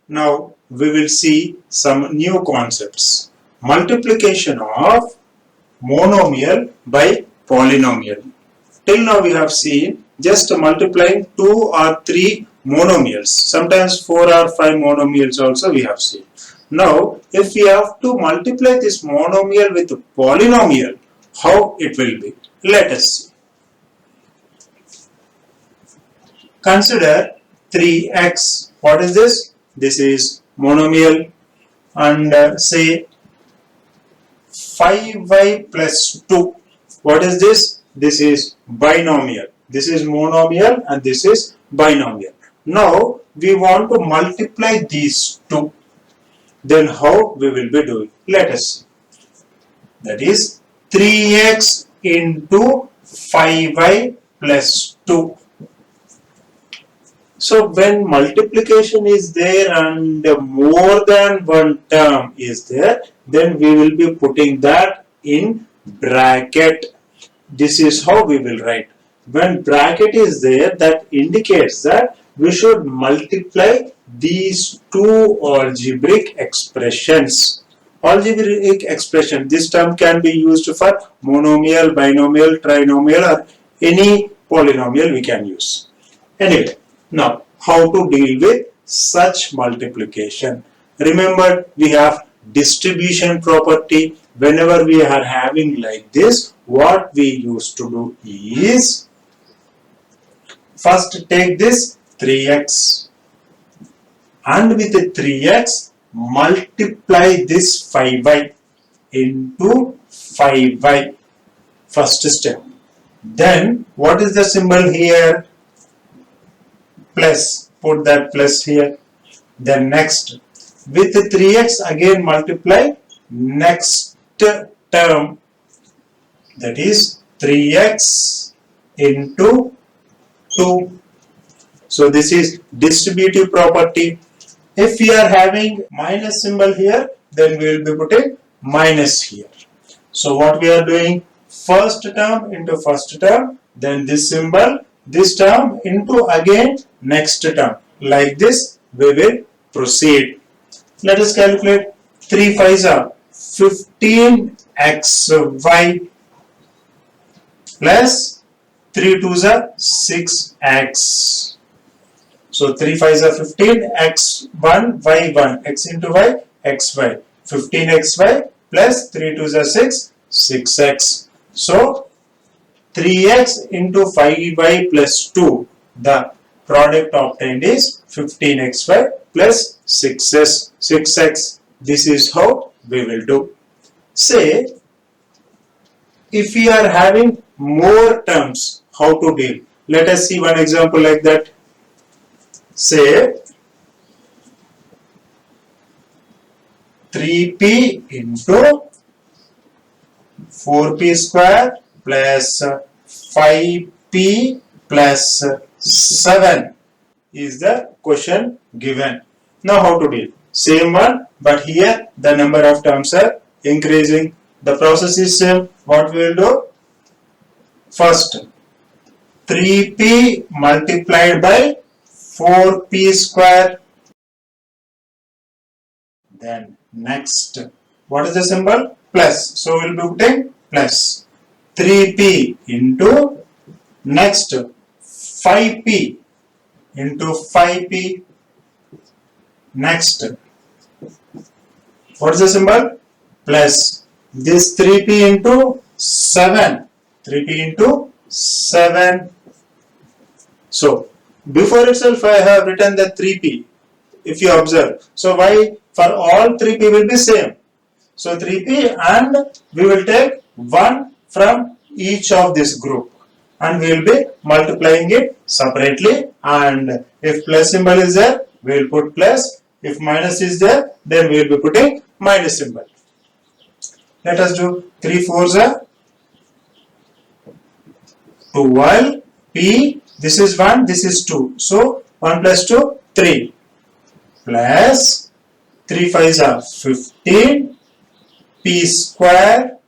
Now we will see some new concepts. Multiplication of monomial by polynomial. Till now we have seen just multiplying 2 or 3 monomials. Sometimes 4 or 5 monomials also we have seen. Now if we have to multiply this monomial with polynomial, how it will be? Let us see. Consider 3x. What is this? This is monomial, and say 5y plus 2. What is this? This is binomial. This is monomial and this is binomial. Now we want to multiply these two. Then how we will be doing? Let us see. That is 3x into 5y plus 2. So when multiplication is there and more than one term is there, then we will be putting that in bracket. This is how we will write. When bracket is there, that indicates that we should multiply these two algebraic expressions. Algebraic expression, this term can be used for monomial, binomial, trinomial, or any polynomial we can use. Anyway, now how to deal with such multiplication? Remember, we have distribution property. Whenever we are having like this, what we used to do is first take this 3x and with the 3x multiply this 5y into 5y, first step. Then what is the symbol here? Plus, put that plus here. Then next, with the 3x again multiply next term, that is 3x into 2. So this is distributive property. If we are having minus symbol here, then we will be putting minus here. So what we are doing, first term into first term, then this symbol, this term into again next term. Like this we will proceed. Let us calculate. 3 5s are 15xy plus 3 2s are 6x. So 3 5s are 15, x1, y1, x into y, xy. 15xy plus 3 2s are 6, 6x. So 3x into 5y plus 2, the product obtained is 15xy plus 6x. This is how we will do. Say, if we are having more terms, how to deal? Let us see one example like that. Say 3p into 4p square plus 5p plus 7 is the question given. Now how to deal? Same one, but here the number of terms are increasing. The process is same. What we will do? First, 3p multiplied by 4p square. Then next, what is the symbol? Plus. So we will be putting plus 3p into next 5p into 5p. Next, what is the symbol? Plus this 3p into 7. 3p into 7. So before itself I have written the 3p, if you observe. So why? For all 3p will be same. So 3p, and we will take 1 from each of this group and we will be multiplying it separately, and if plus symbol is there we will put plus, if minus is there then we will be putting minus symbol. Let us do 3 4s are 12 p, this is 1, this is 2, so 1 plus 2 3 plus 3 5s are 15 p square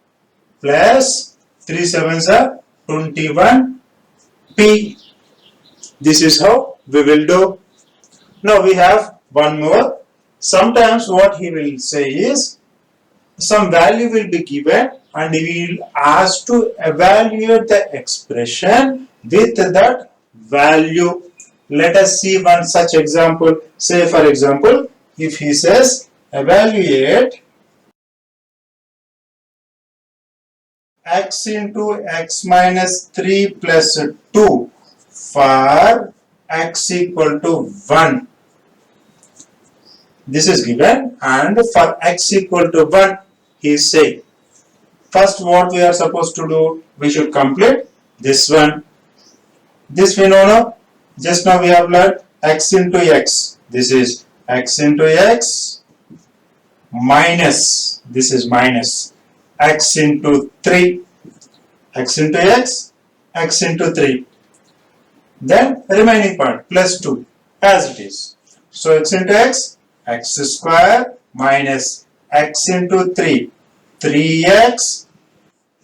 plus 3 7s are 21 p. This is how we will do. Now we have one more Sometimes what he will say is, some value will be given and we will ask to evaluate the expression with that value. Let us see one such example. Say for example, if he says evaluate x into x minus 3 plus 2 for x equal to 1. This is given, and for x equal to 1 he is saying, first what we are supposed to do, we should complete this one. This we know now. Just now we have learned x into x. This is x into x minus, this is minus x into 3, x into x into 3. Then remaining part plus 2 as it is. So x into x square minus x into 3, 3x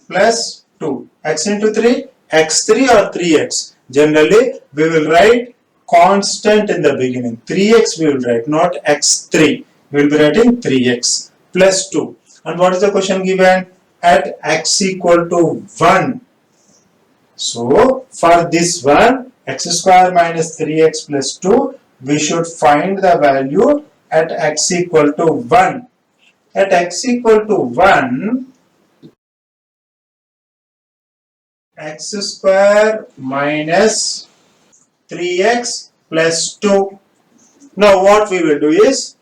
plus 2. X into 3, x3 or 3x. Generally, we will write constant in the beginning. 3x we will write, not x3. We will be writing 3x plus 2. And what is the question given? At x equal to 1. So, for this one, x square minus 3x plus 2, we should find the value at x equal to 1. At x equal to 1, x square minus 3x plus 2. Now what we will do is,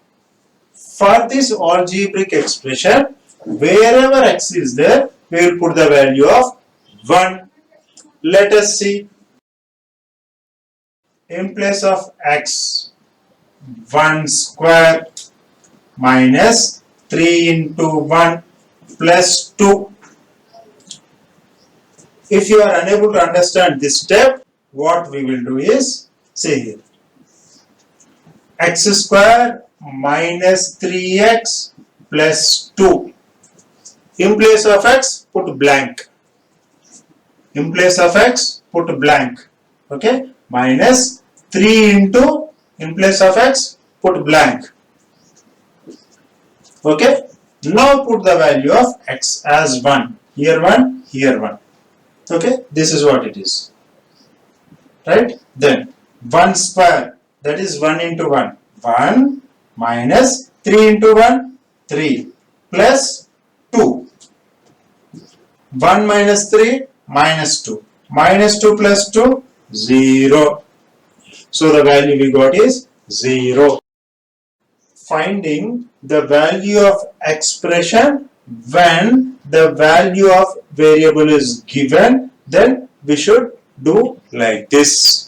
for this algebraic expression, wherever x is there, we will put the value of 1. Let us see. In place of x, 1 square minus 3 into 1 plus 2. If you are unable to understand this step, what we will do is, say here, x square minus 3x plus 2. In place of x, put blank. In place of x, put blank. Okay? Minus 3 into, in place of x, put blank. Okay? Now put the value of x as 1. Here 1, here 1. Okay? This is what it is. Right? Then 1 square, that is 1 into 1. 1 minus 3 into 1, 3 plus 2. 1 minus 3, minus 2. Minus 2 plus 2, 0. So the value we got is 0. Finding the value of expression when the value of variable is given, then we should do like this.